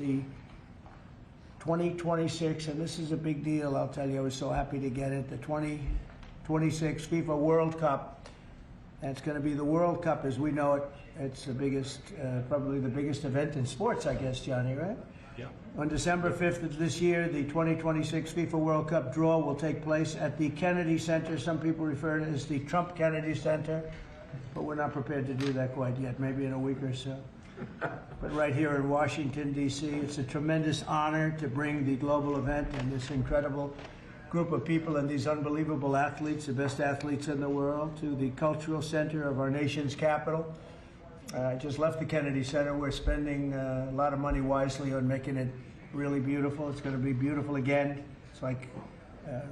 the 2026, and this is a big deal, I'll tell you, I was so happy to get it, the 2026 FIFA World Cup. And it's going to be the World Cup as we know it. It's the biggest, probably the biggest event in sports, I guess, Johnny, right? Yeah. On December 5th of this year, the 2026 FIFA World Cup draw will take place at the Kennedy Center. Some people refer to it as the Trump Kennedy Center, but we're not prepared to do that quite yet, maybe in a week or so. But right here in Washington, D.C., it's a tremendous honor to bring the global event and this incredible group of people and these unbelievable athletes, the best athletes in the world, to the cultural center of our nation's capital. I just left the Kennedy Center. We're spending a lot of money wisely on making it really beautiful. It's going to be beautiful again. It's like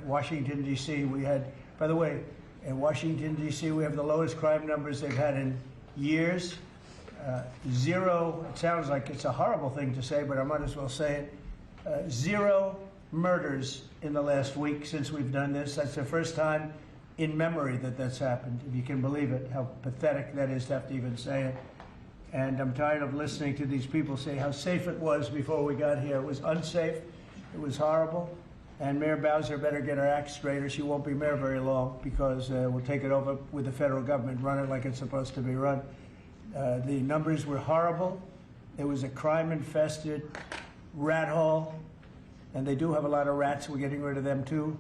Washington, D.C. We had, by the way, in Washington, D.C., we have the lowest crime numbers they've had in years. Zero, it sounds like it's a horrible thing to say, but I might as well say it. Zero murders in the last week since we've done this. That's the first time in memory that that's happened, if you can believe it, how pathetic that is to have to even say it. And I'm tired of listening to these people say how safe it was before we got here. It was unsafe. It was horrible. And Mayor Bowser better get her act straight or she won't be mayor very long, because we'll take it over with the federal government, run it like it's supposed to be run. The numbers were horrible. It was a crime-infested rat hole, and they do have a lot of rats. We're getting rid of them too,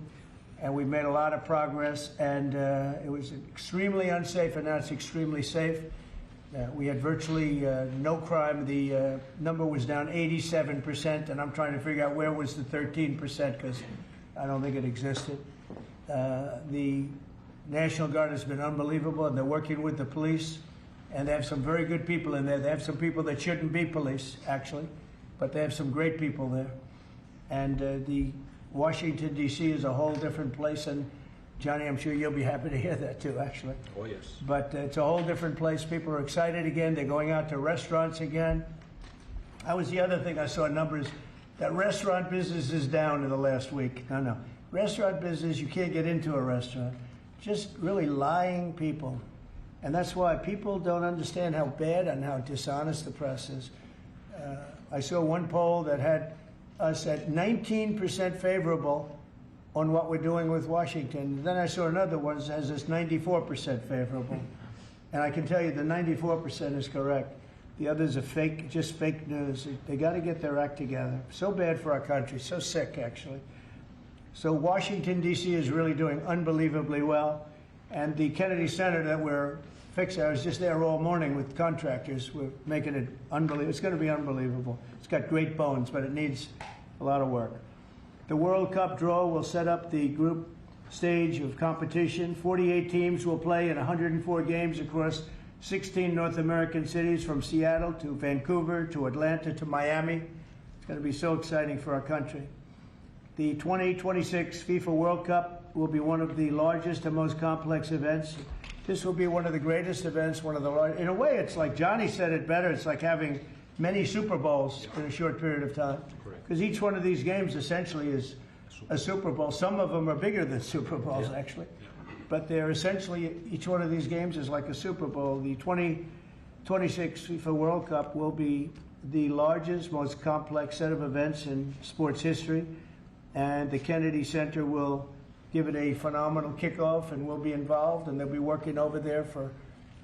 and we've made a lot of progress. And it was extremely unsafe, and now it's extremely safe. We had virtually no crime. The number was down 87%, and I'm trying to figure out where was the 13%, because I don't think it existed. The National Guard has been unbelievable, and they're working with the police. And they have some very good people in there. They have some people that shouldn't be police, actually, but they have some great people there. And the Washington, D.C. is a whole different place. And Johnny, I'm sure you'll be happy to hear that too, actually. Oh, yes. But it's a whole different place. People are excited again. They're going out to restaurants again. That was the other thing I saw numbers. That restaurant business is down in the last week. No. Restaurant business, you can't get into a restaurant. Just really lying people. And that's why people don't understand how bad and how dishonest the press is. I saw one poll that had us at 19% favorable on what we're doing with Washington. Then I saw another one that has us 94% favorable. And I can tell you the 94% is correct. The others are fake, just fake news. They got to get their act together. So bad for our country, so sick actually. So Washington, D.C. is really doing unbelievably well. And the Kennedy Center that we're fixing, I was just there all morning with contractors. We're making it unbelievable. It's going to be unbelievable. It's got great bones, but it needs a lot of work. The World Cup draw will set up the group stage of competition. 48 teams will play in 104 games across 16 North American cities, from Seattle to Vancouver to Atlanta to Miami. It's going to be so exciting for our country. The 2026 FIFA World Cup will be one of the largest and most complex events. This will be one of the greatest events, one of the largest. In a way, it's like Johnny said it better. It's like having many Super Bowls in a short period of time. Because each one of these games essentially is a Super Bowl. Some of them are bigger than Super Bowls, actually. But they're essentially, each one of these games is like a Super Bowl. The 2026 FIFA World Cup will be the largest, most complex set of events in sports history. And the Kennedy Center will give it a phenomenal kickoff, and we'll be involved, and they'll be working over there for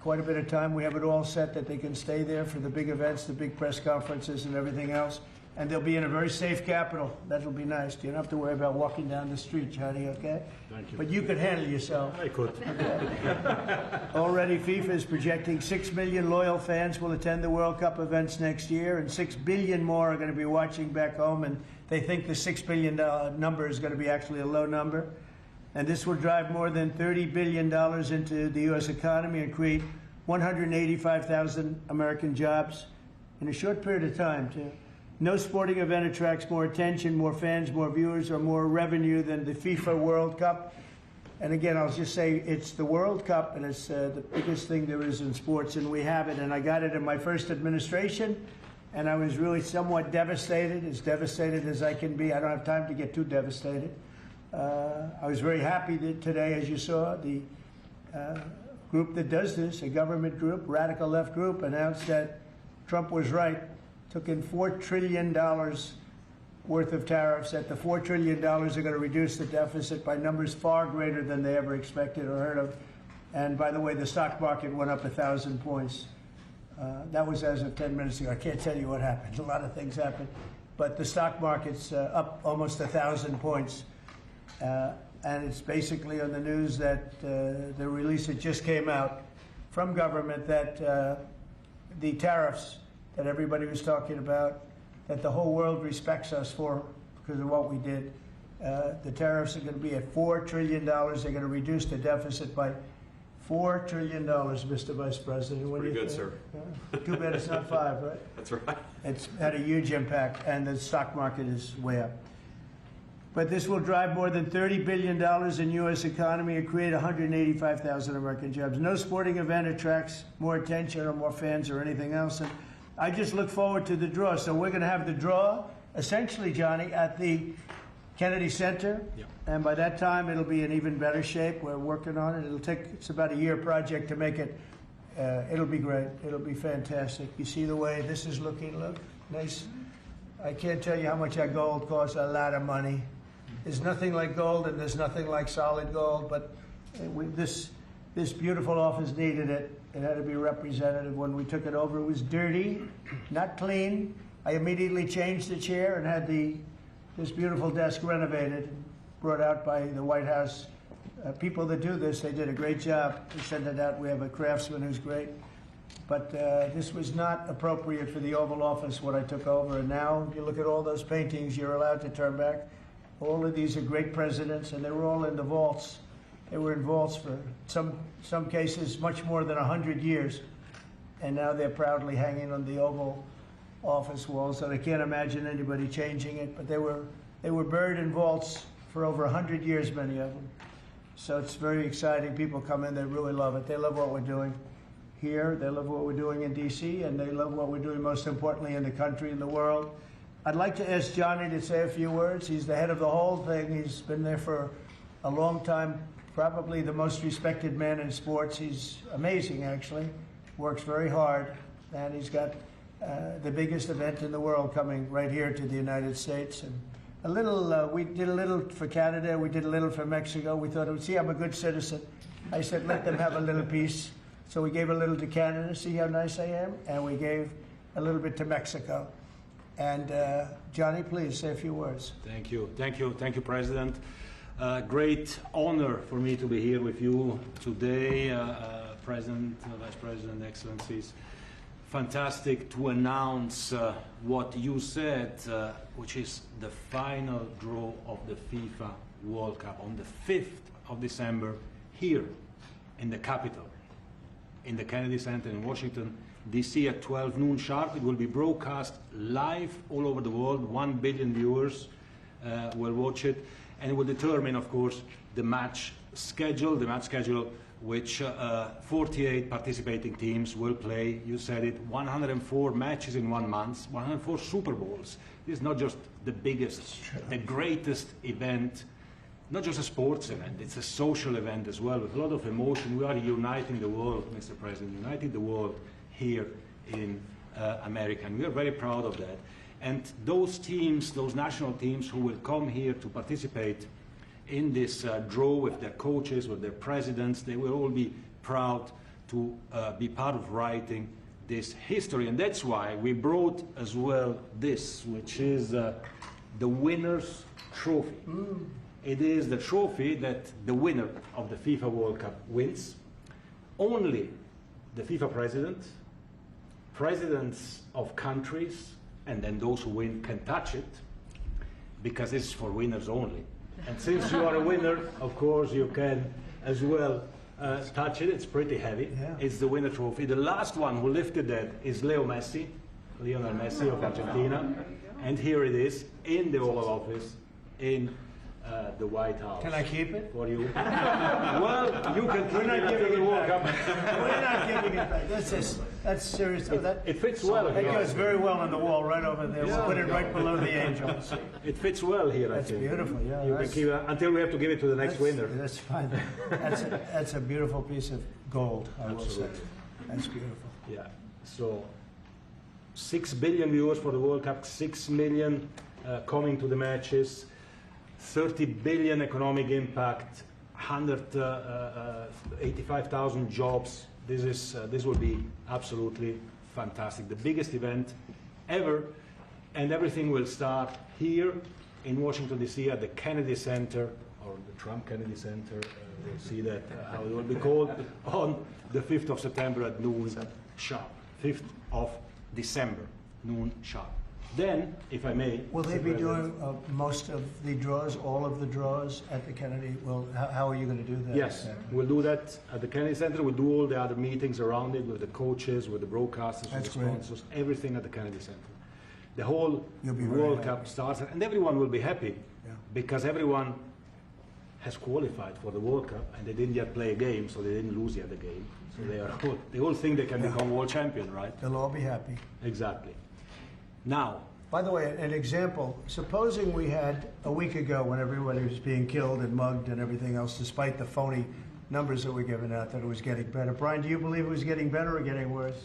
quite a bit of time. We have it all set that they can stay there for the big events, the big press conferences and everything else. And they'll be in a very safe capital. That'll be nice. You don't have to worry about walking down the street, Johnny, okay? Thank you. But you could handle yourself. I could. Okay. Already FIFA is projecting 6 million loyal fans will attend the World Cup events next year, and 6 billion more are going to be watching back home, and they think the $6 billion number is going to be actually a low number. And this will drive more than $30 billion into the U.S. economy and create 185,000 American jobs in a short period of time, too. No sporting event attracts more attention, more fans, more viewers, or more revenue than the FIFA World Cup. And again, I'll just say it's the World Cup, and it's the biggest thing there is in sports, and we have it. And I got it in my first administration, and I was really somewhat devastated, as devastated as I can be. I don't have time to get too devastated. I was very happy that today, as you saw, the group that does this, a government group, radical left group, announced that Trump was right took in $4 trillion worth of tariffs. That the $4 trillion are going to reduce the deficit by numbers far greater than they ever expected or heard of. And by the way, the stock market went up 1,000 points. That was as of 10 minutes ago. I can't tell you what happened. A lot of things happened. But the stock market's up almost 1,000 points. And it's basically on the news that the release that just came out from government that the tariffs that everybody was talking about, that the whole world respects us for because of what we did. The tariffs are going to be at $4 trillion. They're going to reduce the deficit by $4 trillion, Mr. Vice President. Pretty good, sir. Too bad it's not 5, right? That's right. It's had a huge impact, and the stock market is way up. But this will drive more than $30 billion in U.S. economy and create 185,000 American jobs. No sporting event attracts more attention or more fans or anything else. And I just look forward to the draw. So we're going to have the draw, essentially, Johnny, at the Kennedy Center. Yep. And by that time, it'll be in even better shape. We're working on it. It's about a year project to make it. It'll be great. It'll be fantastic. You see the way this is looking? Look, nice. I can't tell you how much that gold costs. A lot of money. There's nothing like gold, and there's nothing like solid gold. But this beautiful office needed it. It had to be representative. When we took it over, it was dirty, not clean. I immediately changed the chair and had this beautiful desk renovated, brought out by the White House. People that do this, they did a great job to send it out. We have a craftsman who's great. But this was not appropriate for the Oval Office when I took over. And now, if you look at all those paintings, you're allowed to turn back. All of these are great presidents, and they were all in the vaults. They were in vaults for some cases much more than 100 years. And now they're proudly hanging on the Oval Office walls, and I can't imagine anybody changing it. But they were buried in vaults for over 100 years, many of them. So it's very exciting. People come in, they really love it. They love what we're doing here. They love what we're doing in D.C., and they love what we're doing, most importantly, in the country and the world. I'd like to ask Johnny to say a few words. He's the head of the whole thing. He's been there for a long time, probably the most respected man in sports. He's amazing, actually. Works very hard, and he's got the biggest event in the world coming right here to the United States. And a little, we did a little for Canada, we did a little for Mexico. We thought, see, I'm a good citizen. I said, let them have a little piece. So we gave a little to Canada, see how nice I am? And we gave a little bit to Mexico. And Johnny, please say a few words. Thank you, President. Great honor for me to be here with you today, President, Vice President, Excellencies. Fantastic to announce what you said, which is the final draw of the FIFA World Cup on the 5th of December here in the capital, in the Kennedy Center in Washington, D.C. at 12 noon sharp. It will be broadcast live all over the world. 1 billion viewers will watch it, and it will determine, of course, the match schedule, which 48 participating teams will play. You said it, 104 matches in 1 month, 104 Super Bowls. This is not just the biggest, the greatest event, not just a sports event, it's a social event as well, with a lot of emotion. We are uniting the world, Mr. President, uniting the world here in America, and we are very proud of that. And those teams, those national teams who will come here to participate in this draw with their coaches, with their presidents, they will all be proud to be part of writing this history. And that's why we brought as well this, which is the winner's trophy. It is the trophy that the winner of the FIFA World Cup wins. Only the FIFA president, presidents of countries, and then those who win can touch it, because it's for winners only. And since you are a winner, of course, you can as well touch it. It's pretty heavy. Yeah. It's the winner trophy. The last one who lifted that is Lionel Messi of Argentina. And here it is in the Oval Office in the White House. Can I keep it? For you. Well, you can. We're not giving it back. We're not giving it back. That's serious. It fits well. It goes very well on the wall right over there. Yeah. We'll put it right below the angels. It fits well here, I think. That's beautiful, yeah. You can keep it until we have to give it to the next winner. That's fine. That's a beautiful piece of gold, I will say. That's beautiful. Yeah. So 6 billion viewers for the World Cup, 6 million coming to the matches, 30 billion economic impact, 185,000 jobs. This will be absolutely fantastic. The biggest event ever, and everything will start here in Washington, D.C. at the Kennedy Center, or the Trump Kennedy Center. We'll see that, how it will be called, on the 5th of September at noon sharp. 5th of December, noon sharp. Then, if I may... Will they be doing most of the draws, all of the draws at the Kennedy? Well, how are you going to do that? Yes, we'll do that at the Kennedy Center. We'll do all the other meetings around it with the coaches, with the broadcasters, with the sponsors, everything at the Kennedy Center. The whole World Cup starts, and everyone will be happy because everyone has qualified for the World Cup, and they didn't yet play a game, so they didn't lose yet the game. So they all think they can become world champion, right? They'll all be happy. Exactly. Now, by the way, an example, supposing we had a week ago when everybody was being killed and mugged and everything else, despite the phony numbers that were given out, that it was getting better. Brian, do you believe it was getting better or getting worse?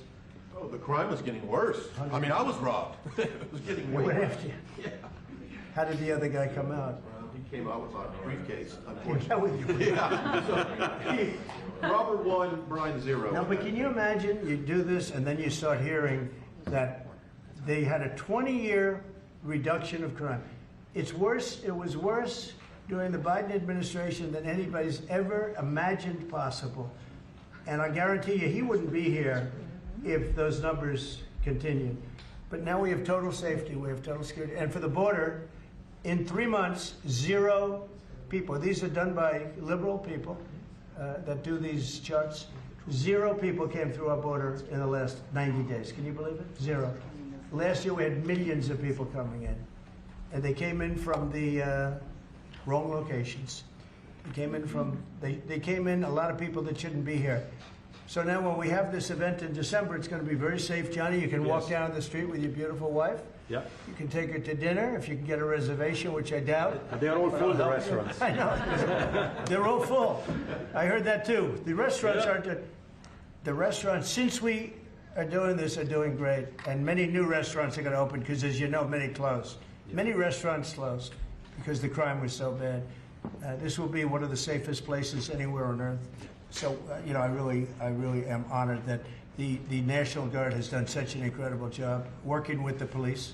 Oh, the crime was getting worse. I mean, I was robbed. It was getting way worse. Yeah. How did the other guy come out? He came out with my briefcase, unfortunately. Yeah. So, Robert 1, Brian 0. Now, but can you imagine you do this and then you start hearing that they had a 20-year reduction of crime. It's worse. It was worse during the Biden administration than anybody's ever imagined possible. And I guarantee you he wouldn't be here if those numbers continued. But now we have total safety. We have total security. And for the border, in 3 months, 0 people. These are done by liberal people that do these charts. 0 people came through our border in the last 90 days. Can you believe it? 0. Last year we had millions of people coming in, and they came in from the wrong locations. They came in a lot of people that shouldn't be here. So now when we have this event in December, it's going to be very safe. Johnny, you can walk down the street with your beautiful wife. yeah. You can take her to dinner if you can get a reservation, which I doubt. They're all full, the restaurants. I know. They're all full. I heard that too. The restaurants aren't. The restaurants, since we are doing this, are doing great. And many new restaurants are going to open because, as you know, many closed. Yeah. Many restaurants closed because the crime was so bad. This will be one of the safest places anywhere on earth. So, you know, I really am honored that the National Guard has done such an incredible job working with the police.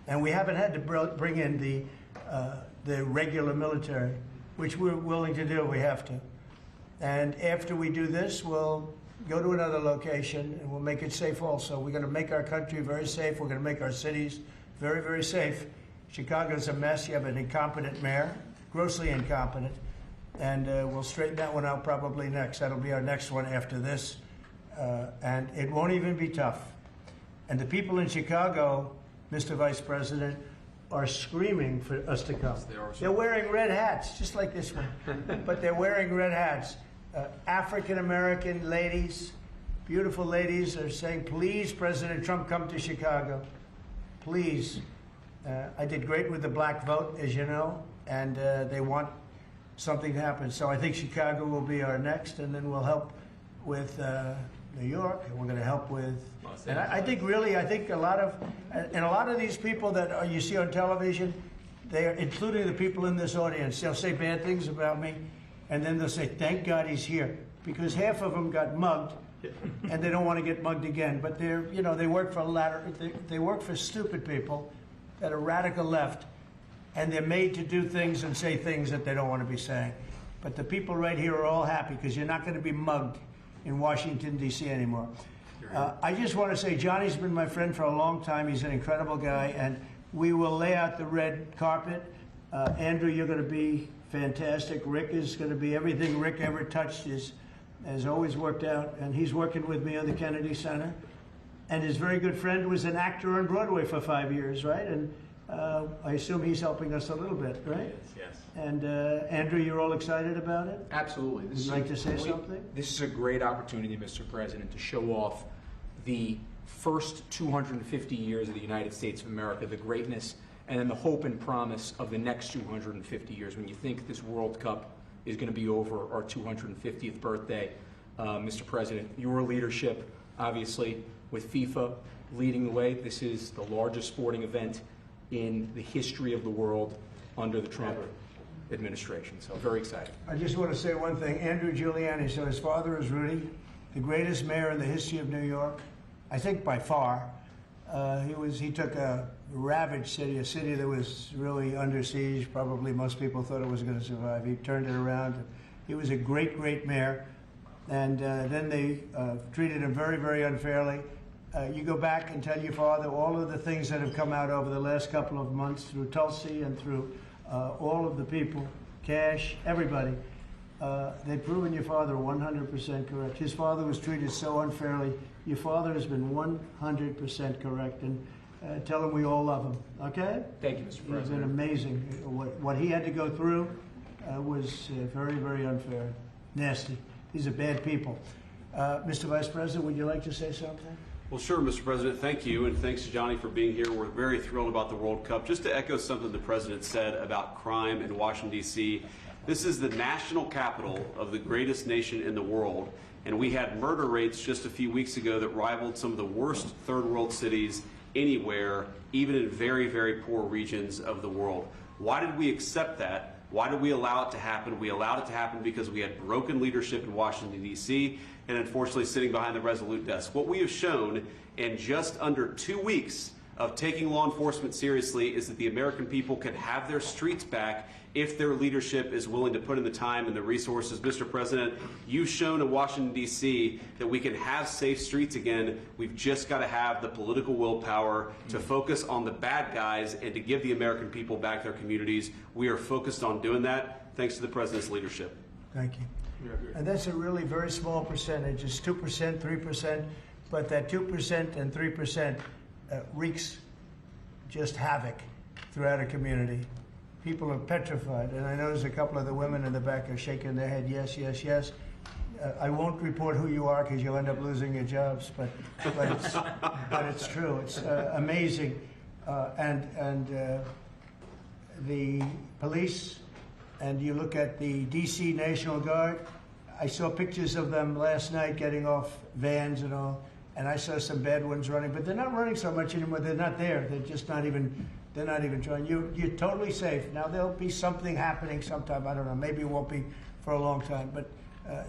And we haven't had to bring in the regular military, which we're willing to do. We have to. And after we do this, we'll go to another location and we'll make it safe also. We're going to make our country very safe. We're going to make our cities very, very safe. Chicago's a mess. You have an incompetent mayor, grossly incompetent. And we'll straighten that one out probably next. That'll be our next one after this. And it won't even be tough. And the people in Chicago, Mr. Vice President, are screaming for us to come. They're wearing red hats, just like this one. But they're wearing red hats. African-American ladies, beautiful ladies, are saying, please, President Trump, come to Chicago. Please. I did great with the black vote, as you know, and they want something to happen. So I think Chicago will be our next, and then we'll help with New York, and we're going to help with, and I think really, a lot of these people that you see on television, they are, including the people in this audience, they'll say bad things about me, and then they'll say, thank God he's here, because half of them got mugged, and they don't want to get mugged again. But they're, you know, they work for stupid people that are radical left, and they're made to do things and say things that they don't want to be saying. But the people right here are all happy because you're not going to be mugged in Washington, D.C. anymore. I just want to say Johnny's been my friend for a long time. He's an incredible guy, and we will lay out the red carpet. Andrew, you're going to be fantastic. Rick is going to be everything Rick ever touched has always worked out, and he's working with me on the Kennedy Center. And his very good friend was an actor on Broadway for 5 years, right? And I assume he's helping us a little bit, right? Yes. And Andrew, you're all excited about it? Absolutely. Would you like to say something? This is a great opportunity, Mr. President, to show off the first 250 years of the United States of America, the greatness, and then the hope and promise of the next 250 years. When you think this World Cup is going to be over our 250th birthday, Mr. President, your leadership, obviously, with FIFA leading the way. This is the largest sporting event in the history of the world under the Trump administration. So very excited. I just want to say one thing. Andrew Giuliani, so his father is Rudy, the greatest mayor in the history of New York, I think by far. He took a ravaged city, a city that was really under siege. Probably most people thought it was going to survive. He turned it around. He was a great, great mayor. And then they treated him very, very unfairly. You go back and tell your father all of the things that have come out over the last couple of months through Tulsi and through all of the people, Cash, everybody. They've proven your father 100% correct. His father was treated so unfairly. Your father has been 100% correct. And tell him we all love him, okay? Thank you, Mr. President. It's been amazing. What he had to go through was very, very unfair. Nasty. These are bad people. Mr. Vice President, would you like to say something? Well, sure, Mr. President. Thank you, and thanks to Johnny for being here. We're very thrilled about the World Cup. Just to echo something the President said about crime in Washington, D.C., this is the national capital of the greatest nation in the world, and we had murder rates just a few weeks ago that rivaled some of the worst third world cities anywhere, even in very, very poor regions of the world. Why did we accept that? Why did we allow it to happen? We allowed it to happen because we had broken leadership in Washington, D.C., and unfortunately sitting behind the resolute desk. What we have shown in just under 2 weeks of taking law enforcement seriously is that the American people can have their streets back if their leadership is willing to put in the time and the resources. Mr. President, you've shown in Washington, D.C. that we can have safe streets again. We've just got to have the political willpower to focus on the bad guys and to give the American people back their communities. We are focused on doing that thanks to the President's leadership. Thank you. And that's a really very small percentage. It's 2%, 3%, but that 2% and 3% wreaks just havoc throughout a community. People are petrified, and I notice a couple of the women in the back are shaking their head, yes, yes, yes. I won't report who you are because you'll end up losing your jobs, but it's true. It's amazing. And the police, and you look at the D.C. National Guard, I saw pictures of them last night getting off vans and all, and I saw some bad ones running, but they're not running so much anymore. They're not there. They're just not even, they're not even trying. You're totally safe. Now, there'll be something happening sometime. I don't know. Maybe it won't be for a long time, but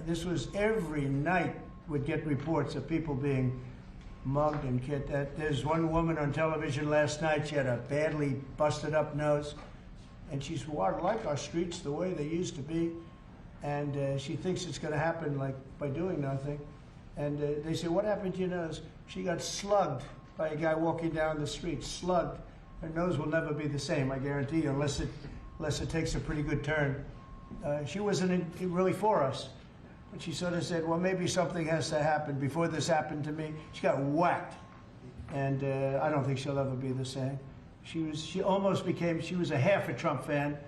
this was every night would get reports of people being mugged and killed. There's one woman on television last night. She had a badly busted up nose, and she's, well, I like our streets the way they used to be. And she thinks it's going to happen like by doing nothing. And they say, what happened to your nose? She got slugged by a guy walking down the street, slugged. Her nose will never be the same, I guarantee you, unless it takes a pretty good turn. She wasn't really for us. But she sort of said, well, maybe something has to happen. Before this happened to me, she got whacked. And I don't think she'll ever be the same. She almost became, she was a half a Trump fan,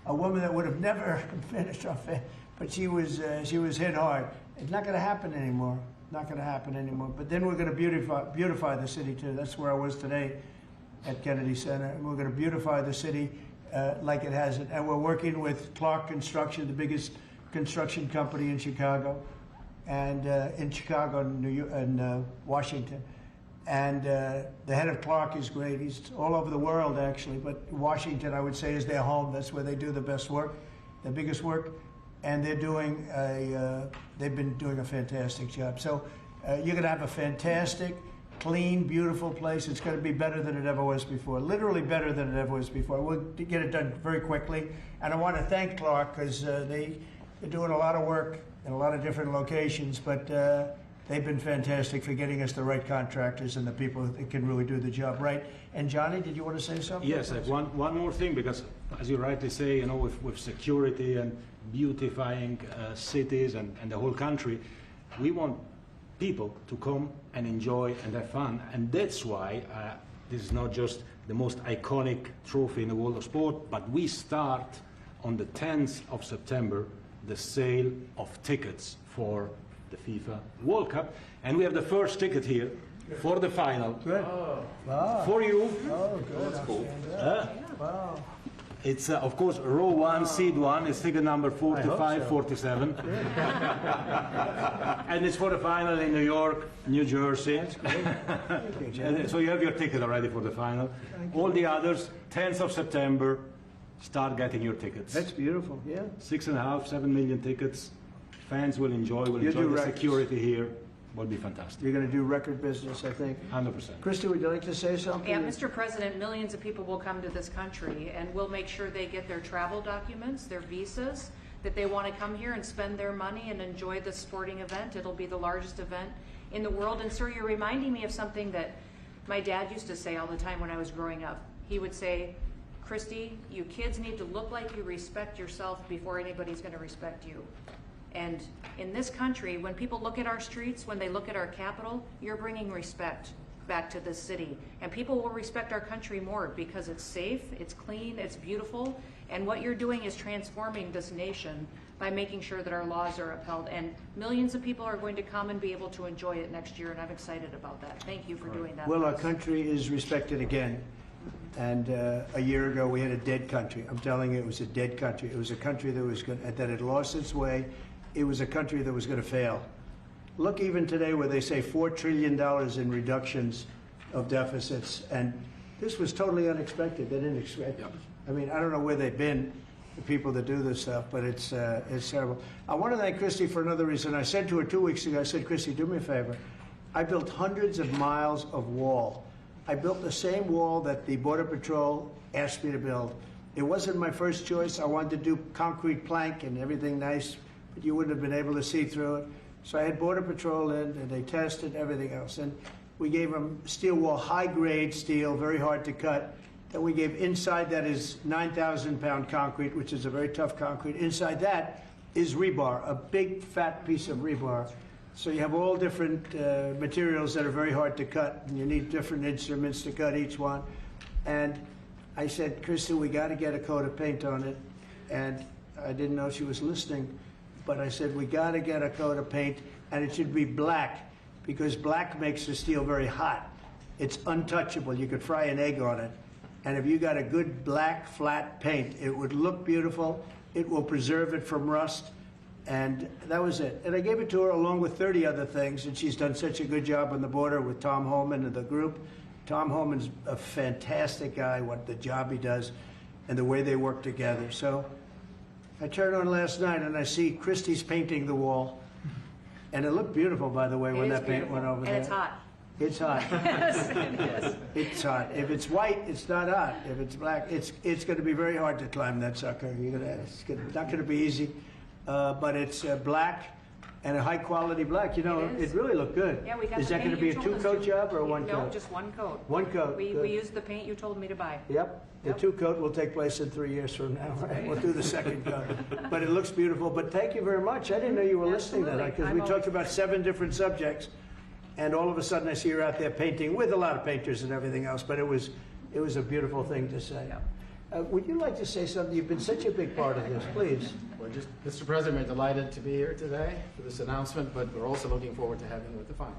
a woman that would have never been a Trump fan, but she was hit hard. It's not going to happen anymore. Not going to happen anymore. But then we're going to beautify the city too. That's where I was today at Kennedy Center. And we're going to beautify the city like it hasn't. And we're working with Clark Construction, the biggest construction company in Chicago, and in Chicago and Washington. And the head of Clark is great. He's all over the world, actually. But Washington, I would say, is their home. That's where they do the best work, the biggest work. And they're doing they've been doing a fantastic job. So you're going to have a fantastic, clean, beautiful place. It's going to be better than it ever was before, literally better than it ever was before. We'll get it done very quickly. And I want to thank Clark because they're doing a lot of work in a lot of different locations, but they've been fantastic for getting us the right contractors and the people that can really do the job right. And Johnny, did you want to say something? Yes, I have one more thing, because as you rightly say, you know, with security and beautifying cities and the whole country, we want people to come and enjoy and have fun. And that's why this is not just the most iconic trophy in the world of sport, but we start on the 10th of September the sale of tickets for the FIFA World Cup, and we have the first ticket here for the final. Good. Wow. For you. Oh, good. That's cool. Wow. It's, of course, row 1, seat 1, is ticket number 4547. And it's for the final in New York, New Jersey. That's great. Thank you, John. And so you have your ticket already for the final. All the others, 10th of September, start getting your tickets. That's beautiful, yeah. 6.5, 7 million tickets. Fans will enjoy You do the records. security here. Will be fantastic. You're going to do record business, I think. 100%. Christy, would you like to say something? Yeah, Mr. President, millions of people will come to this country, and we'll make sure they get their travel documents, their visas, that they want to come here and spend their money and enjoy the sporting event. It'll be the largest event in the world. And sir, you're reminding me of something that my dad used to say all the time when I was growing up. He would say, Christy, you kids need to look like you respect yourself before anybody's going to respect you. And in this country, when people look at our streets, when they look at our capital, you're bringing respect back to this city. And people will respect our country more because it's safe, it's clean, it's beautiful. And what you're doing is transforming this nation by making sure that our laws are upheld. And millions of people are going to come and be able to enjoy it next year, and I'm excited about that. Thank you for doing that. Well, our country is respected again. And a year ago, we had a dead country. I'm telling you, it was a dead country. It was a country that had lost its way. It was a country that was going to fail. Look, even today, where they say $4 trillion in reductions of deficits, and this was totally unexpected. They didn't expect it. I mean, I don't know where they've been, the people that do this stuff, but it's terrible. I want to thank Christy for another reason. I said to her 2 weeks ago, I said, Christy, do me a favor. I built hundreds of miles of wall. I built the same wall that the Border Patrol asked me to build. It wasn't my first choice. I wanted to do concrete plank and everything nice, but you wouldn't have been able to see through it. So I had Border Patrol in, and they tested everything else. And we gave them steel wall, high-grade steel, very hard to cut. Then we gave inside that is 9,000-pound concrete, which is a very tough concrete. Inside that is rebar, a big, fat piece of rebar. So you have all different materials that are very hard to cut, and you need different instruments to cut each one. And I said, Christy, we got to get a coat of paint on it. And I didn't know she was listening, but I said, we got to get a coat of paint, and it should be black, because black makes the steel very hot. It's untouchable. You could fry an egg on it. And if you got a good black, flat paint, it would look beautiful. It will preserve it from rust. And that was it. And I gave it to her along with 30 other things, and she's done such a good job on the border with Tom Homan and the group. Tom Homan's a fantastic guy, what the job he does and the way they work together. So I turned on last night and I see Christie's painting the wall. And it looked beautiful, by the way, when that paint went over there. And it's hot. It's hot. Yes, it is. It's hot. If it's white, it's not hot. If it's black, it's going to be very hard to climb that sucker. It's not going to be easy. But it's black and a high quality black. You know, it really looked good. Yeah, we got Is the that going to paint be a you told us two-coat to. job or a one-coat? No, just one coat. One coat. We good. used the paint you told me to buy. Yep. The Yep. two-coat will take place in 3 years from now. Right? We'll do the second coat. But it looks beautiful. But thank you very much. I didn't know you were listening to that, Absolutely. because we talked about 7 different subjects, and all of a sudden I see you're out there painting with a lot of painters and everything else. But it was a beautiful thing to say. Yep. Would you like to say something? You've been such a big part of this. Please. Well, just, Mr. President, we're delighted to be here today for this announcement, but we're also looking forward to having you at the final.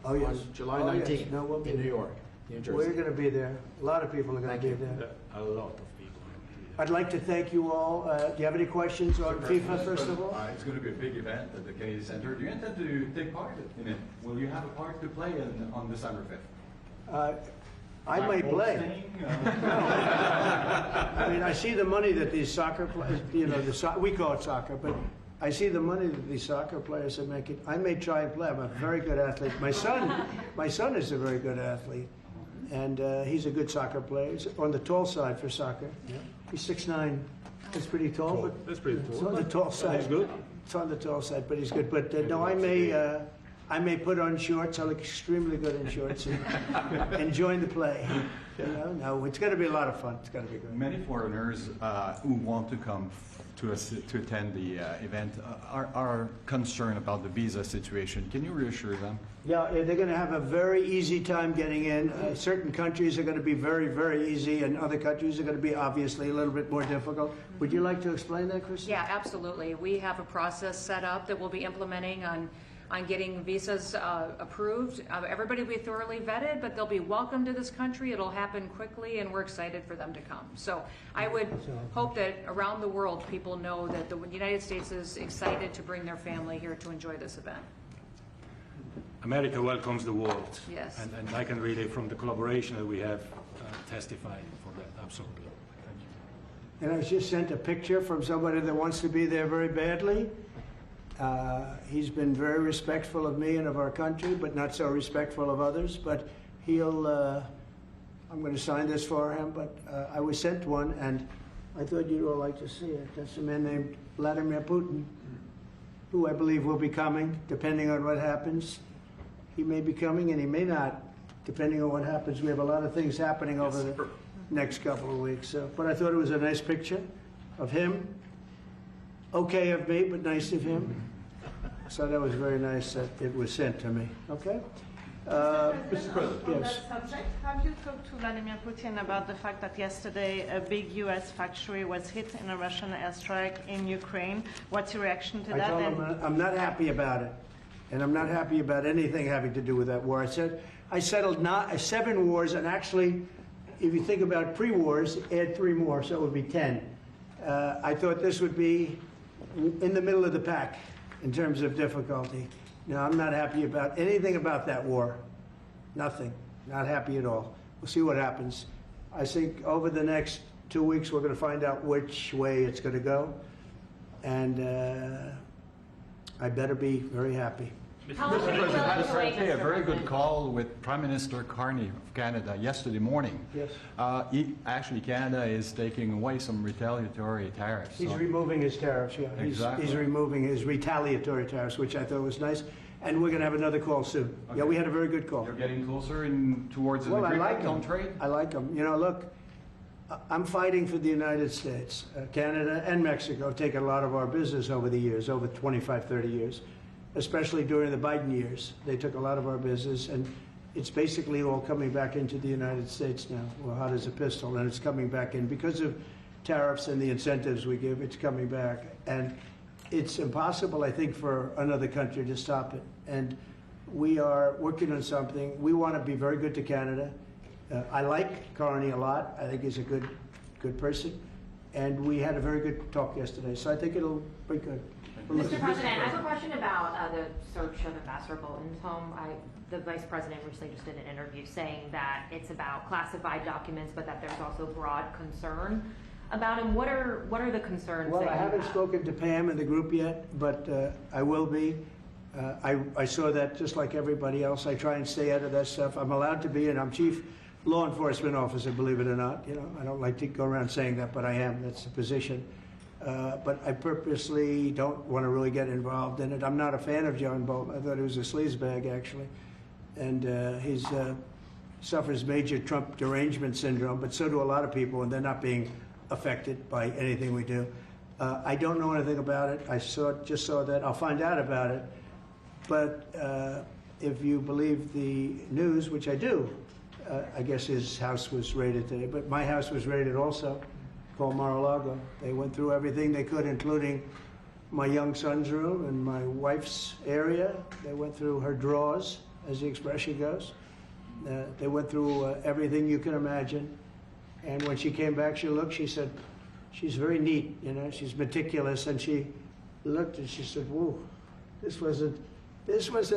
Oh, yes. On July Oh, yes. 19th No, we'll be in New there. York, New Jersey. We're going to be there. A lot of people are going Thank to you. be there. A lot of people. I'd like to thank you all. Do you have any questions on FIFA, first of all? It's going to be a big event at the Kennedy Center. Do you intend to take part in it? Will you have a part to play on December 5th? I may play. I mean, I see the money that these soccer players, you know, we call it soccer, but I see the money that these soccer players are making. I may try and play. I'm a very good athlete. My son is a very good athlete, and he's a good soccer player. He's on the tall side for soccer. He's 6'9". That's pretty tall, but That's pretty it's cool. on the tall side. That's good. It's on the tall side, but he's good. But no, I may put on shorts. I look extremely good in shorts and join the play. You know, no, it's going to be a lot of fun. It's going to be good. Many foreigners who want to come to attend the event are concerned about the visa situation. Can you reassure them? Yeah, they're going to have a very easy time getting in. Certain countries are going to be very, very easy, and other countries are going to be obviously a little bit more difficult. Would you like to explain that, Chris? Yeah, absolutely. We have a process set up that we'll be implementing on getting visas approved. Everybody will be thoroughly vetted, but they'll be welcome to this country. It'll happen quickly, and we're excited for them to come. So I would hope that around the world people know that the United States is excited to bring their family here to enjoy this event. America welcomes the world. Yes. And I can really, from the collaboration that we have, testify for that, absolutely. And I was just sent a picture from somebody that wants to be there very badly. He's been very respectful of me and of our country, but not so respectful of others. But he'll, I'm going to sign this for him, but I was sent one, and I thought you'd all like to see it. That's a man named Vladimir Putin, who I believe will be coming, depending on what happens. He may be coming, and he may not, depending on what happens. We have a lot of things happening over the next couple of weeks. So, but I thought it was a nice picture of him. Okay of me, but nice of him. So that was very nice that it was sent to me. Okay? Mr. President. On Yes. that subject, have you talked to Vladimir Putin about the fact that yesterday a big U.S. factory was hit in a Russian airstrike in Ukraine? What's your reaction to I that? told him I'm not happy about it, and I'm not happy about anything having to do with that war. I said I settled 7 wars, and actually, if you think about pre-wars, add 3 more, so it would be 10. I thought this would be in the middle of the pack in terms of difficulty. No, I'm not happy about anything about that war. Nothing. Not happy at all. We'll see what happens. I think over the next 2 weeks, we're going to find out which way it's going to go. And I better be very happy. Mr. President, a very good call with Prime Minister Carney of Canada yesterday morning. Yes. Actually, Canada is taking away some retaliatory tariffs. He's So- removing his tariffs, yeah. Exactly. He's removing his retaliatory tariffs, which I thought was nice. And we're going to have another call soon. Yeah, we had a very good call. You're getting closer towards an Well, I like agreement on him. trade? I like him. You know, look, I'm fighting for the United States. Canada and Mexico have taken a lot of our business over the years, over 25, 30 years, especially during the Biden years. They took a lot of our business, and it's basically all coming back into the United States now. Well, hot as a pistol, and it's coming back in. Because of tariffs and the incentives we give, it's coming back. And it's impossible, I think, for another country to stop it. And we are working on something. We want to be very good to Canada. I like Carney a lot. I think he's a good person. And we had a very good talk yesterday. So I think it'll be good. Mr. President, I have a question about the search of Ambassador Bolton's home. The Vice President recently just did an interview saying that it's about classified documents, but that there's also broad concern about him. What are the concerns? Well, that I you haven't have? spoken to Pam and the group yet, but I will be. I saw that just like everybody else. I try and stay out of that stuff. I'm allowed to be, and I'm chief law enforcement officer, believe it or not. You know, I don't like to go around saying that, but I am. That's the position. But I purposely don't want to really get involved in it. I'm not a fan of John Bolton. I thought he was a sleazebag, actually. And he suffers major Trump derangement syndrome, but so do a lot of people, and they're not being affected by anything we do. I don't know anything about it. I just saw that. I'll find out about it. But if you believe the news, which I do, I guess his house was raided today. But my house was raided also, called Mar-a-Lago. They went through everything they could, including my young son's room and my wife's area. They went through her drawers, as the expression goes. They went through everything you can imagine. And when she came back, she said, she's very neat, you know, she's meticulous. And she looked and she said, whoa, this wasn't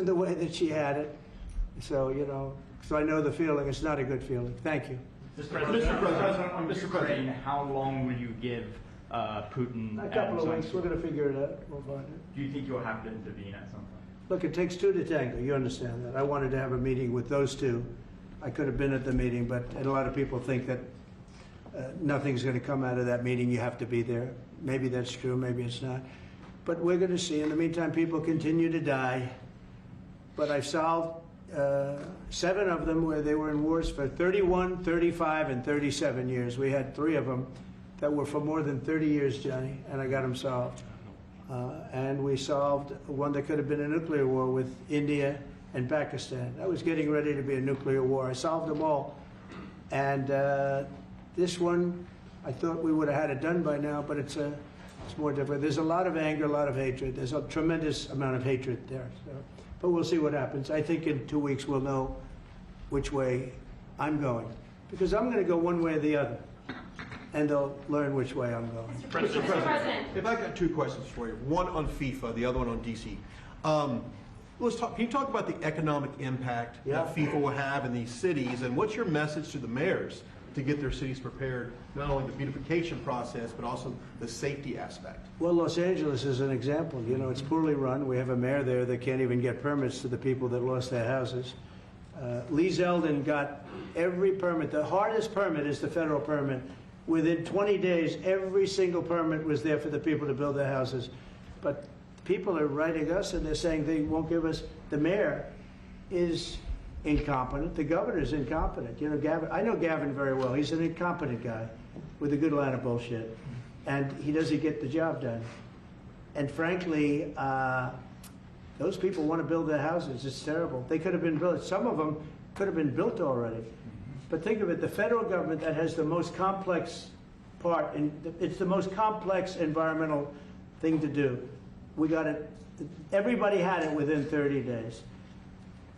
the way that she had it. So, you know, so I know the feeling. It's not a good feeling. Thank you. Mr. President, on Ukraine, how long will you give Putin? A couple of weeks. We're going to figure it out. We'll find it. Do you think you'll have to intervene at some point? Look, it takes 2 to tango. You understand that. I wanted to have a meeting with those 2. I could have been at the meeting, but a lot of people think that nothing's going to come out of that meeting. You have to be there. Maybe that's true. Maybe it's not. But we're going to see. In the meantime, people continue to die. But I've solved 7 of them where they were in wars for 31, 35, and 37 years. We had 3 of them that were for more than 30 years, Johnny, and I got them solved. And we solved one that could have been a nuclear war with India and Pakistan. That was getting ready to be a nuclear war. I solved them all. And this one, I thought we would have had it done by now, but it's more different. There's a lot of anger, a lot of hatred. There's a tremendous amount of hatred there. So. But we'll see what happens. I think in 2 weeks we'll know which way I'm going. Because I'm going to go one way or the other. And they'll learn which way I'm going. Mr. President, if I got 2 questions for you. One on FIFA, the other one on DC. Can you talk about the economic impact that FIFA will have in these cities, and what's your message to the mayors to get their cities prepared, not only the beautification process, but also the safety aspect? Well, Los Angeles is an example. You know, it's poorly run. We have a mayor there that can't even get permits to the people that lost their houses. Lee Zeldin got every permit. The hardest permit is the federal permit. Within 20 days, every single permit was there for the people to build their houses. But people are writing us and they're saying they won't give us. The mayor is incompetent. The governor is incompetent. You know, Gavin. I know Gavin very well. He's an incompetent guy with a good line of bullshit, and he doesn't get the job done. And frankly, those people want to build their houses. It's terrible. They could have been built. Some of them could have been built already. But think of it: the federal government that has the most complex part, and it's the most complex environmental thing to do. We got it. Everybody had it within 30 days.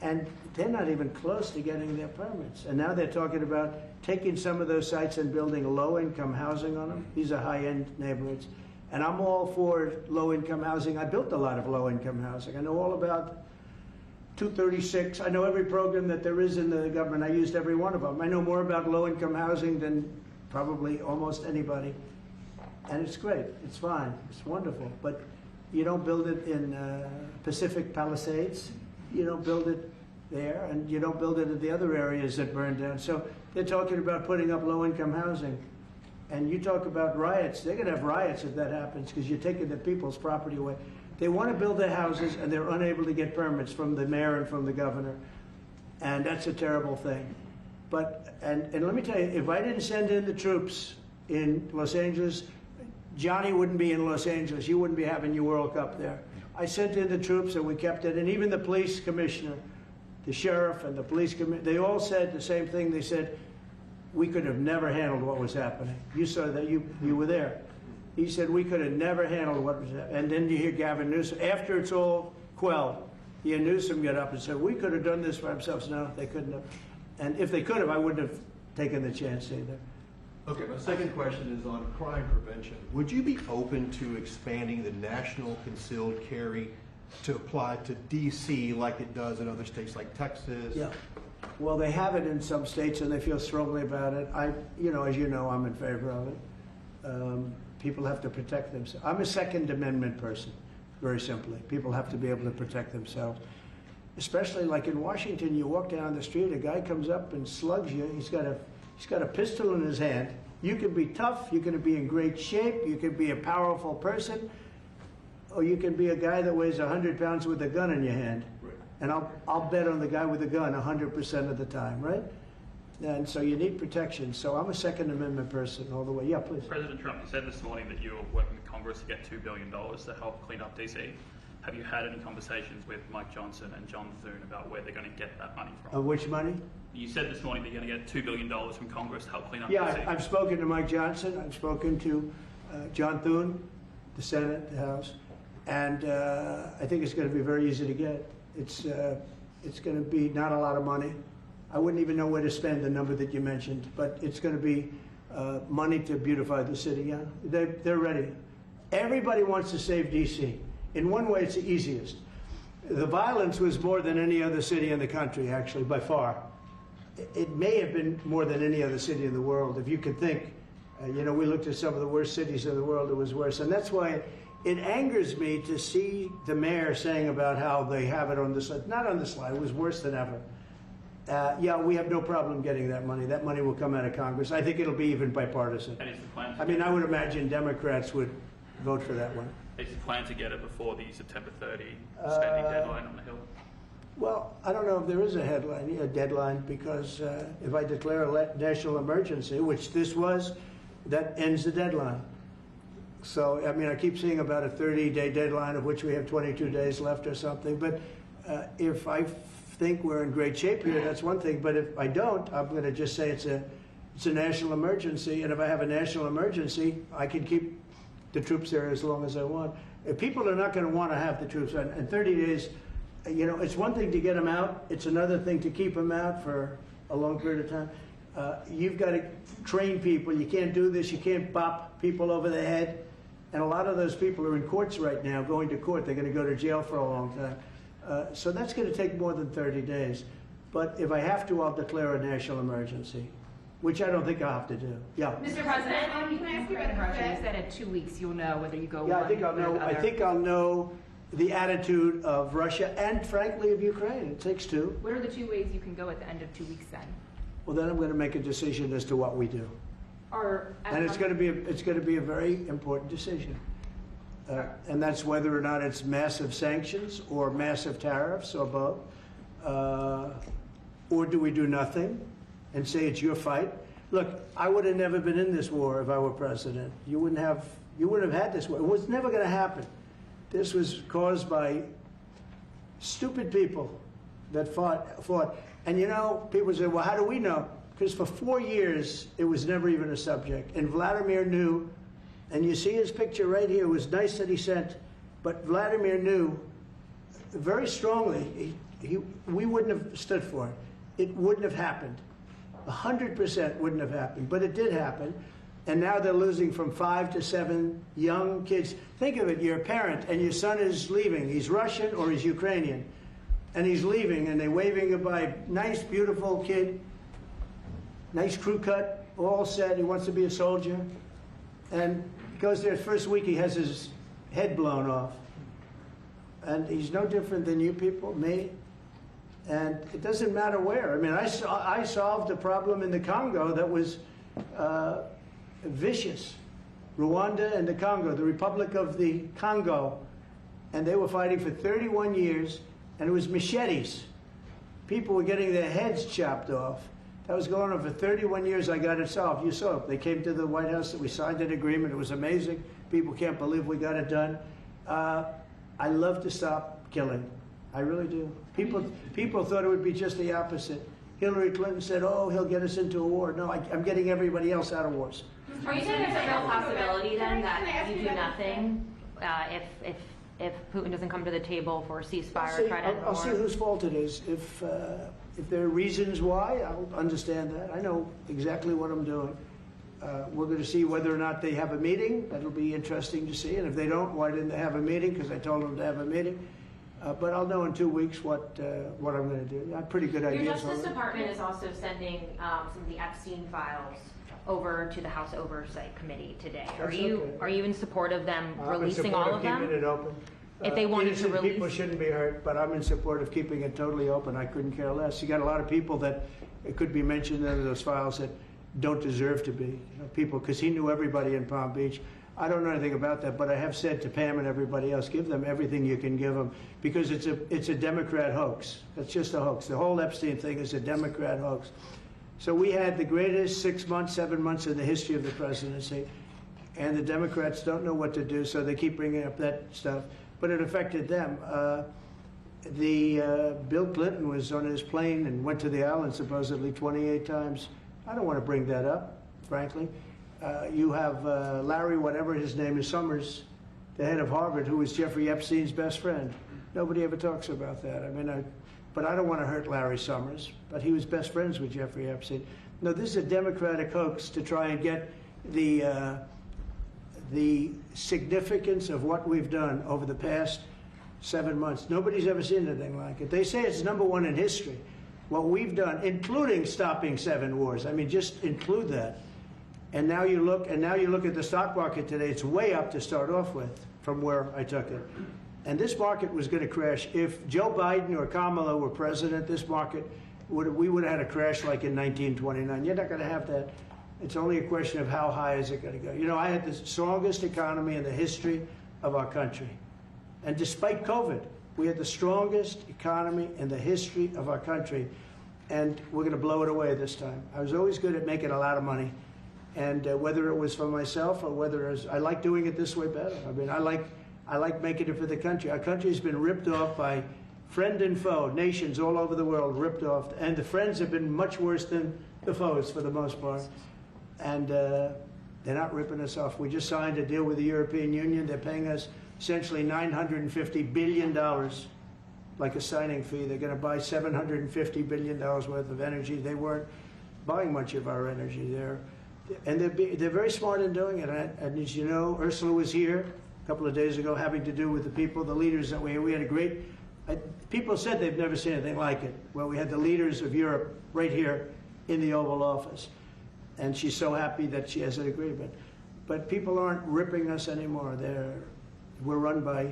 And they're not even close to getting their permits. And now they're talking about taking some of those sites and building low-income housing on them. These are high-end neighborhoods. And I'm all for low-income housing. I built a lot of low-income housing. I know all about 236. I know every program that there is in the government. I used every one of them. I know more about low-income housing than probably almost anybody. And it's great. It's fine. It's wonderful. But you don't build it in Pacific Palisades. You don't build it there, and you don't build it in the other areas that burned down. So they're talking about putting up low-income housing. And you talk about riots. They're going to have riots if that happens because you're taking the people's property away. They want to build their houses, and they're unable to get permits from the mayor and from the governor. And that's a terrible thing. But, and let me tell you, if I didn't send in the troops in Los Angeles, Johnny wouldn't be in Los Angeles. You wouldn't be having your World Cup there. I sent in the troops and we kept it. And even the police commissioner, the sheriff and the police commissioner, they all said the same thing. They said, we could have never handled what was happening. You saw that, you were there. He said, we could have never handled what was happening. And then you hear Gavin Newsom, after it's all quelled, you hear Newsom get up and say, we could have done this for ourselves. No, they couldn't have. And if they could have, I wouldn't have taken the chance either. Okay, my second question is on crime prevention. Would you be open to expanding the national concealed carry to apply to D.C. like it does in other states like Texas? Yeah. Well, they have it in some states and they feel strongly about it. As you know, I'm in favor of it. People have to protect themselves. I'm a Second Amendment person, very simply. People have to be able to protect themselves. Especially like in Washington, you walk down the street, a guy comes up and slugs you. He's got a pistol in his hand. You can be tough, you can be in great shape, you can be a powerful person, or you can be a guy that weighs 100 pounds with a gun in your hand. Right. And I'll bet on the guy with a gun 100% of the time, right? And so you need protection. So I'm a Second Amendment person all the way. Yeah, please. President Trump, you said this morning that you were working with Congress to get $2 billion to help clean up DC. Have you had any conversations with Mike Johnson and John Thune about where they're going to get that money from? Which money? You said this morning that you're going to get $2 billion from Congress to help clean up DC. Yeah, I've spoken to Mike Johnson. I've spoken to John Thune, the Senate, the House, and I think it's going to be very easy to get. It's going to be not a lot of money. I wouldn't even know where to spend the number that you mentioned, but it's going to be money to beautify the city. Yeah, they're ready. Everybody wants to save DC. In one way, it's the easiest. The violence was more than any other city in the country, actually, by far. It may have been more than any other city in the world. If you could think, we looked at some of the worst cities in the world, it was worse. And that's why it angers me to see the mayor saying about how they have it on the slide. Not on the slide, it was worse than ever. Yeah, we have no problem getting that money. That money will come out of Congress. I think it'll be even bipartisan. And is the plan I would imagine Democrats would vote for that one. Is the plan to get it before the September 30 spending deadline on the Hill? Well, I don't know if there is a deadline, because if I declare a national emergency, which this was, that ends the deadline. So, I keep seeing about a 30-day deadline, of which we have 22 days left or something. But if I think we're in great shape here, that's one thing. But if I don't, I'm going to just say it's a national emergency. And if I have a national emergency, I can keep the troops there as long as I want. If people are not going to want to have the troops in 30 days, it's one thing to get them out. It's another thing to keep them out for a long period of time. You've got to train people. You can't do this. You can't bop people over the head. And a lot of those people are in courts right now, going to court. They're going to go to jail for a long time. So that's going to take more than 30 days. But if I have to, I'll declare a national emergency, which I don't think I'll have to do. Yeah. Mr. President, Can I ask you about Russia? You said in 2 weeks you'll know whether you go Yeah, one I think I'll way or know. the I other. think I'll know the attitude of Russia and, frankly, of Ukraine. It takes two. What are the 2 ways you can go at the end of 2 weeks then? Well, then I'm going to make a decision as to what we do, and it's going to be a very important decision. And that's whether or not it's massive sanctions or massive tariffs or both, or do we do nothing and say it's your fight? Look, I would have never been in this war if I were president. You wouldn't have had this war. It was never going to happen. This was caused by stupid people that fought. And you know, people say, well, how do we know? Because for 4 years, it was never even a subject. And Vladimir knew, and you see his picture right here. It was nice that he sent, but Vladimir knew very strongly we wouldn't have stood for it. It wouldn't have happened. 100% wouldn't have happened, but it did happen. And now they're losing from 5 to 7 young kids. Think of it, you're a parent and your son is leaving. He's Russian or he's Ukrainian. And he's leaving and they're waving goodbye. Nice, beautiful kid. Nice crew cut, all set. He wants to be a soldier. And goes there, first week he has his head blown off. And he's no different than you people, me. And it doesn't matter where. I mean, I solved a problem in the Congo that was vicious. Rwanda and the Congo, the Republic of the Congo. And they were fighting for 31 years, and it was machetes. People were getting their heads chopped off. That was going on for 31 years. I got it solved. You saw it. They came to the White House, we signed an agreement. It was amazing. People can't believe we got it done. I love to stop killing. I really do. People thought it would be just the opposite. Hillary Clinton said, oh, he'll get us into a war. No, I'm getting everybody else out of wars. Are you saying there's a real possibility then that you do nothing if Putin doesn't come to the table for a ceasefire or try to end the war? I'll see whose fault it is. If there are reasons why, I'll understand that. I know exactly what I'm doing. We're going to see whether or not they have a meeting. That'll be interesting to see. And if they don't, why didn't they have a meeting? Because I told them to have a meeting. But I'll know in 2 weeks what I'm going to do. I have pretty good ideas. Your Justice Department is also sending some of the Epstein files over to the House Oversight Committee today. Are you in support of them releasing all of them? I'm in support of keeping it open. If they wanted to release, people shouldn't be hurt, but I'm in support of keeping it totally open. I couldn't care less. You got a lot of people that it could be mentioned in those files that don't deserve to be. You know, people, because he knew everybody in Palm Beach. I don't know anything about that, but I have said to Pam and everybody else, give them everything you can give them, because it's a Democrat hoax. It's just a hoax. The whole Epstein thing is a Democrat hoax. So we had the greatest 6 months, 7 months in the history of the presidency, and the Democrats don't know what to do, so they keep bringing up that stuff. But it affected them. Bill Clinton was on his plane and went to the island supposedly 28 times. I don't want to bring that up, frankly. You have Larry, whatever his name is, Summers, the head of Harvard, who was Jeffrey Epstein's best friend. Nobody ever talks about that. I mean, but I don't want to hurt Larry Summers, but he was best friends with Jeffrey Epstein. No, this is a Democratic hoax to try and get the significance of what we've done over the past 7 months. Nobody's ever seen anything like it. They say it's #1 in history. What we've done, including stopping 7 wars. I mean, just include that. And now you look at the stock market today. It's way up to start off with from where I took it. And this market was going to crash. If Joe Biden or Kamala were president, this market we would have had a crash like in 1929. You're not going to have that. It's only a question of how high is it going to go. You know, I had the strongest economy in the history of our country. And despite COVID, we had the strongest economy in the history of our country. And we're going to blow it away this time. I was always good at making a lot of money. And whether it was for myself or whether it was, I like doing it this way better. I mean, I like making it for the country. Our country's been ripped off by friend and foe, nations all over the world ripped off. And the friends have been much worse than the foes for the most part. And they're not ripping us off. We just signed a deal with the European Union. They're paying us essentially $950 billion, like a signing fee. They're going to buy $750 billion worth of energy. They weren't buying much of our energy there. And they're very smart in doing it. And as you know, Ursula was here a couple of days ago having to do with the people, the leaders that we had a great People said they've never seen anything like it. Well, we had the leaders of Europe right here in the Oval Office. And she's so happy that she has an agreement. But people aren't ripping us anymore. We're run by,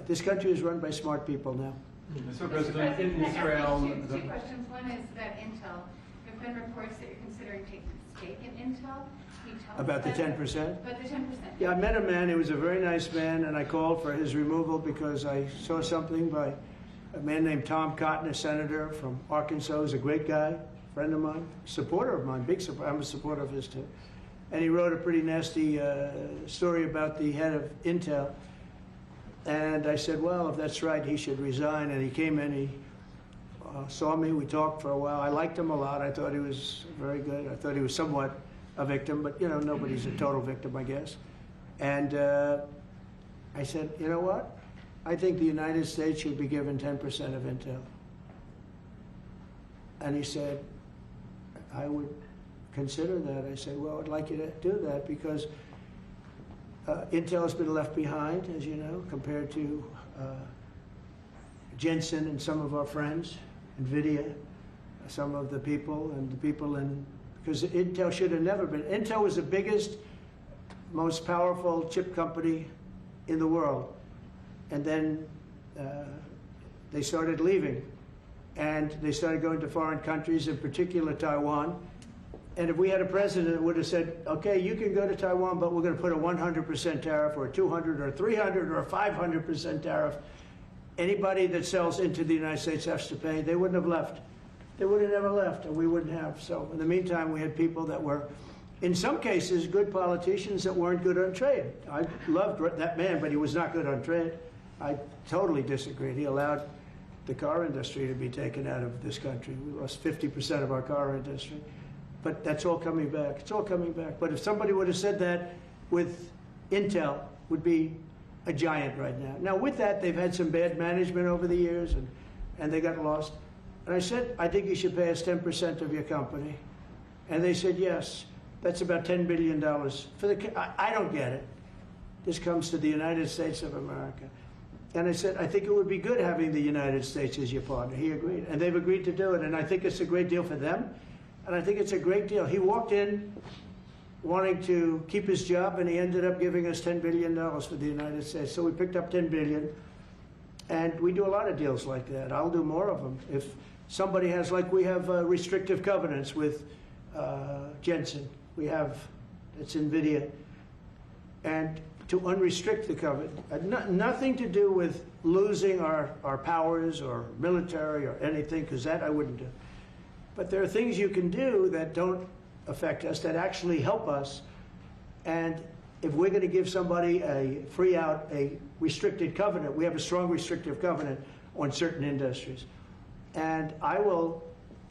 this country is run by smart people now. Mr. President, in Israel... Two questions. One is that Intel. There have been reports that you're considering taking a stake in Intel. Can you tell us About the 10%? About the 10%. Yeah, I met a man. He was a very nice man, and I called for his removal because I saw something by a man named Tom Cotton, a senator from Arkansas. He's a great guy, friend of mine, supporter of mine, big supporter. I'm a supporter of his too. And he wrote a pretty nasty story about the head of Intel. And I said, well, if that's right, he should resign. And he came in, he saw me, we talked for a while. I liked him a lot. I thought he was very good. I thought he was somewhat a victim, but you know, nobody's a total victim, I guess. And I said, you know what? I think the United States should be given 10% of Intel. And he said, I would consider that. I said, well, I'd like you to do that because Intel has been left behind, as you know, compared to Jensen and some of our friends, NVIDIA, some of the people, and the people in, because Intel should have never been. Intel was the biggest, most powerful chip company in the world. And then they started leaving. And they started going to foreign countries, in particular Taiwan. And if we had a president that would have said, okay, you can go to Taiwan, but we're going to put a 100% tariff or a 200 or 300 or a 500% tariff, anybody that sells into the United States has to pay. They wouldn't have left. They would have never left, and we wouldn't have. So in the meantime, we had people that were, in some cases, good politicians that weren't good on trade. I loved that man, but he was not good on trade. I totally disagreed. He allowed the car industry to be taken out of this country. We lost 50% of our car industry. But that's all coming back. It's all coming back. But if somebody would have said that with Intel, would be a giant right now. Now, with that, they've had some bad management over the years, and they got lost. And I said, I think you should pay us 10% of your company. And they said, yes. That's about $10 billion. I don't get it. This comes to the United States of America. And I said, I think it would be good having the United States as your partner. He agreed. And they've agreed to do it. And I think it's a great deal for them. And I think it's a great deal. He walked in wanting to keep his job, and he ended up giving us $10 billion for the United States. So we picked up $10 billion. And we do a lot of deals like that. I'll do more of them. If somebody has, like we have restrictive covenants with Jensen. We have, it's NVIDIA. And to unrestrict the covenant, nothing to do with losing our powers or military or anything, because that I wouldn't do. But there are things you can do that don't affect us, that actually help us. And if we're going to give somebody a free out, a restricted covenant, we have a strong restrictive covenant on certain industries. And I will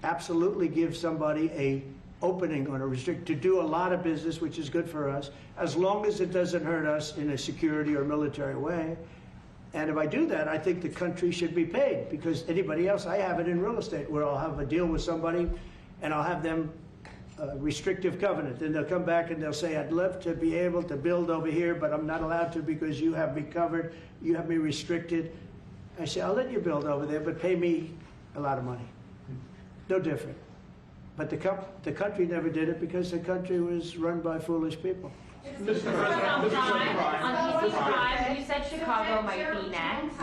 absolutely give somebody a opening on a restrict to do a lot of business, which is good for us, as long as it doesn't hurt us in a security or military way. And if I do that, I think the country should be paid, because anybody else, I have it in real estate where I'll have a deal with somebody and I'll have them restrictive covenant. Then they'll come back and they'll say, I'd love to be able to build over here, but I'm not allowed to because you have me covered, you have me restricted. I say, I'll let you build over there, but pay me a lot of money. No different. But the country never did it because the country was run by foolish people. Mr. President, on PC Prime, you said Chicago might be next.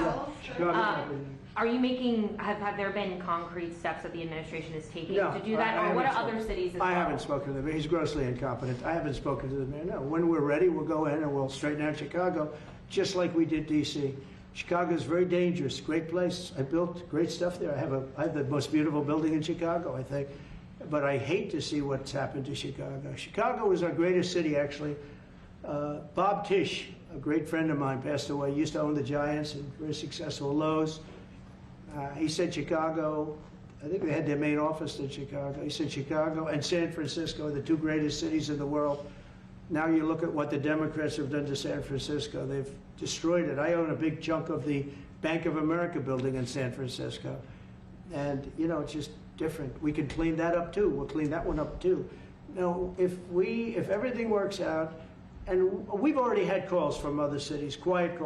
Are you making, have there been concrete steps that the administration is taking to do that? Or what are other cities as well? I haven't spoken to them. He's grossly incompetent. I haven't spoken to the mayor. No. When we're ready, we'll go in and we'll straighten out Chicago, just like we did D.C. Chicago is very dangerous, great place. I built great stuff there. I have the most beautiful building in Chicago, I think. But I hate to see what's happened to Chicago. Chicago was our greatest city, actually. Bob Tisch, a great friend of mine, passed away. He used to own the Giants and very successful Lowe's. He said Chicago, I think they had their main office in Chicago. He said Chicago and San Francisco are the two greatest cities in the world. Now you look at what the Democrats have done to San Francisco. They've destroyed it. I own a big chunk of the Bank of America building in San Francisco. And, you know, it's just different. We can clean that up too. We'll clean that one up too. Now, if everything works out, and we've already had calls from other cities, quiet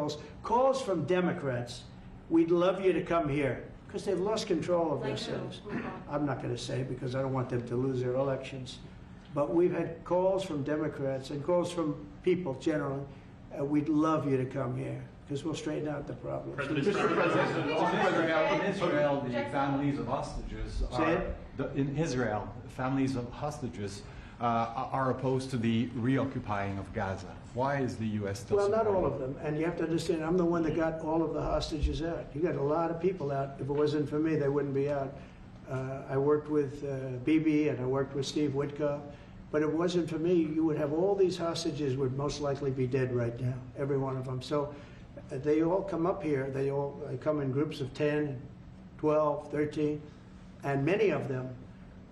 calls from Democrats we'd love you to come here, because they've lost control of Like themselves. who? I'm not going to say because I don't want them to lose their elections. But we've had calls from Democrats and calls from people generally. We'd love you to come here because we'll straighten out the problems. Mr. President, in Israel, the families of hostages in Israel, families of hostages are opposed to the reoccupying of Gaza. Why is the U.S. still Well, not supporting all of them. And you have to understand, I'm the one that got all of the hostages out. You got a lot of people out. If it wasn't for me, they wouldn't be out. I worked with Bibi and I worked with Steve Witkoff. But if it wasn't for me, you would have all these hostages would most likely be dead right now, every one of them. So they all come up here. They come in groups of 10, 12, 13, and many of them,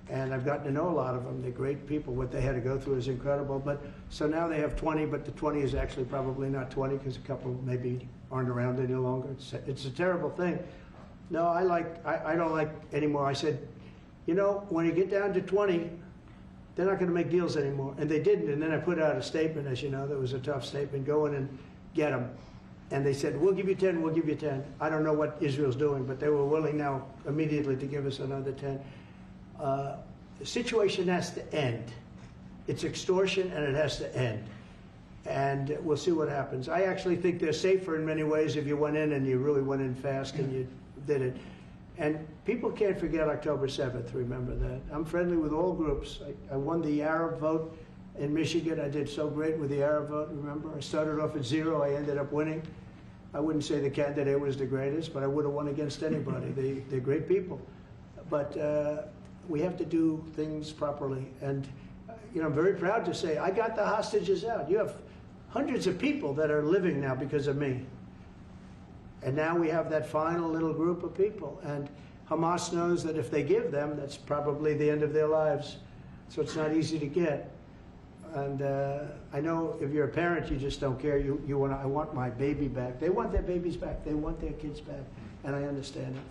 and I've gotten to know a lot of them. They're great people. What they had to go through is incredible. But so now they have 20, but the 20 is actually probably not 20 because a couple maybe aren't around any longer. It's a terrible thing. No, I don't like anymore. I said, you know, when you get down to 20, they're not going to make deals anymore. And they didn't. And then I put out a statement, as you know, that was a tough statement, go in and get them. And they said, we'll give you 10, we'll give you 10. I don't know what Israel's doing, but they were willing now immediately to give us another 10. The situation has to end. It's extortion and it has to end. And we'll see what happens. I actually think they're safer in many ways if you went in and you really went in fast and you did it. And people can't forget October 7th, remember that. I'm friendly with all groups. I won the Arab vote in Michigan. I did so great with the Arab vote, remember? I started off at 0, I ended up winning. I wouldn't say the candidate was the greatest, but I would have won against anybody. They're great people. But we have to do things properly. And you know, I'm very proud to say I got the hostages out. You have hundreds of people that are living now because of me. And now we have that final little group of people. And Hamas knows that if they give them, that's probably the end of their lives. So it's not easy to get. And I know if you're a parent, you just don't care. I want my baby back. They want their babies back. They want their kids back. And I understand it.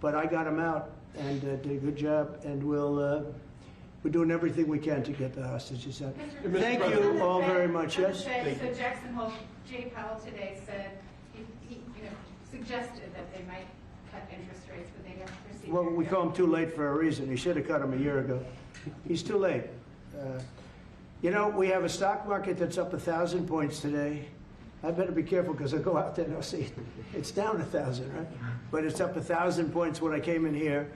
But I got them out and did a good job. And we're doing everything we can to get the hostages out. Thank you all very much. Yes? So Jackson Hole, Jay Powell today said, he suggested that they might cut interest rates, but they never proceeded. Well, we call him too late for a reason. He should have cut him a year ago. He's too late. You know, we have a stock market that's up 1,000 points today. I better be careful because I'll go out there and I'll see it's down 1,000, right? But it's up 1,000 points when I came in here.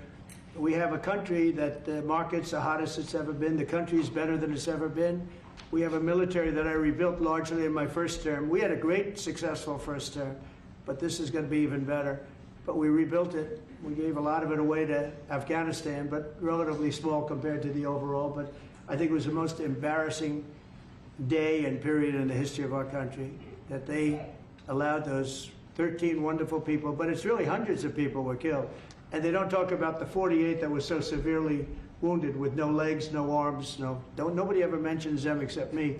We have a country that the market's the hottest it's ever been. The country's better than it's ever been. We have a military that I rebuilt largely in my first term. We had a great, successful first term, but this is going to be even better. But we rebuilt it. We gave a lot of it away to Afghanistan, but relatively small compared to the overall. But I think it was the most embarrassing day and period in the history of our country that they allowed those 13 wonderful people, but it's really hundreds of people were killed. And they don't talk about the 48 that was so severely wounded with no legs, no arms, nobody ever mentions them except me.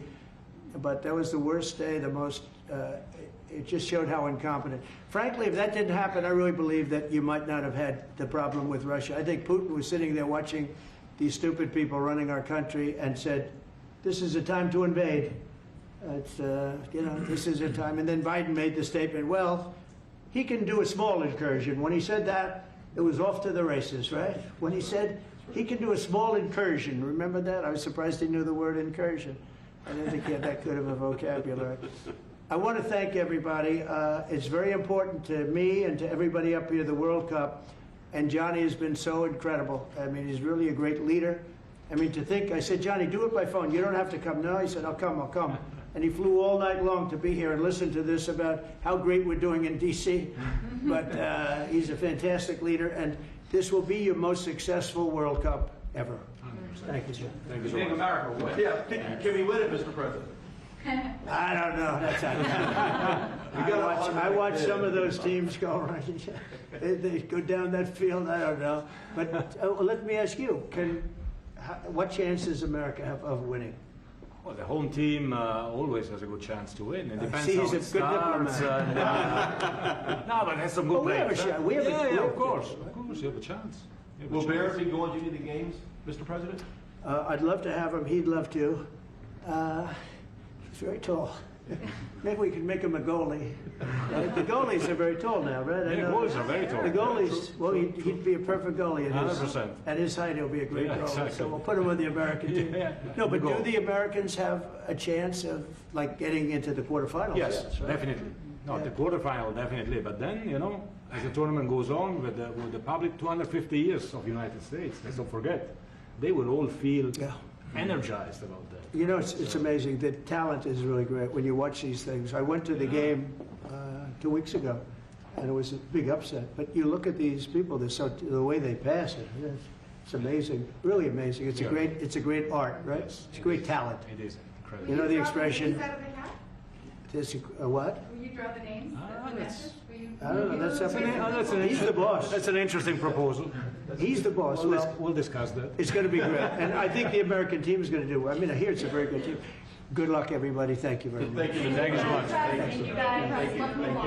But that was the worst day, the most, it just showed how incompetent. Frankly, if that didn't happen, I really believe that you might not have had the problem with Russia. I think Putin was sitting there watching these stupid people running our country and said, this is a time to invade. It's, this is a time. And then Biden made the statement, well, he can do a small incursion. When he said that, it was off to the races, right? When he said he can do a small incursion, remember that? I was surprised he knew the word incursion. I didn't think he had that good of a vocabulary. I want to thank everybody. It's very important to me and to everybody up here, the World Cup. And Johnny has been so incredible. I mean, he's really a great leader. I mean, to think, I said, Johnny, do it by phone. You don't have to come. No, he said, I'll come. And he flew all night long to be here and listen to this about how great we're doing in D.C. But he's a fantastic leader, and this will be your most successful World Cup ever. Thank you, Jim. Thank you so much. America win. Yeah, can we win it, Mr. President? I don't know. That's I watch some of those teams go right. They go down that field. I don't know. But let me ask you: what chance does America have of winning? Well, the home team always has a good chance to win. It depends See, how he's it a good starts. No, but has some good players. We have a shot. Of course, you have a chance. Will Barrett be going to any of the games, Mr. President? I'd love to have him. He'd love to. He's very tall. Maybe we could make him a goalie. The goalies are very tall now, right? I Yeah, know. goalies are very tall. The goalies, well, he'd be a perfect goalie. At his, 100%. at his height, he'll be a great Yeah, goalie. exactly. So we'll put him on the American team. Yeah. No, but Goal. do the Americans have a chance of like getting into the quarterfinals? Yes, right? definitely. No, Yeah. the quarterfinal, definitely. But then, you know, as the tournament goes on with the public 250 years of United States, let's not forget, they will all feel energized about that. You know, it's amazing. The talent is really great when you watch these things. I went to the game 2 weeks ago, and it was a big upset. But you look at these people; the way they pass it. It's amazing, really amazing. It's a great art, right? Yes, It's a great talent. It is incredible. You know the expression. Out of the hat? This what? Will you draw the names? The matches? Will you? I don't know. That's up to him. He's the That's boss. an interesting proposal. He's the boss. Well, We'll discuss that. it's going to be great, and I think the American team is going to do. I mean, I hear it's a very good team. Good luck, everybody. Thank you very much. Thank you so much. Thank you guys.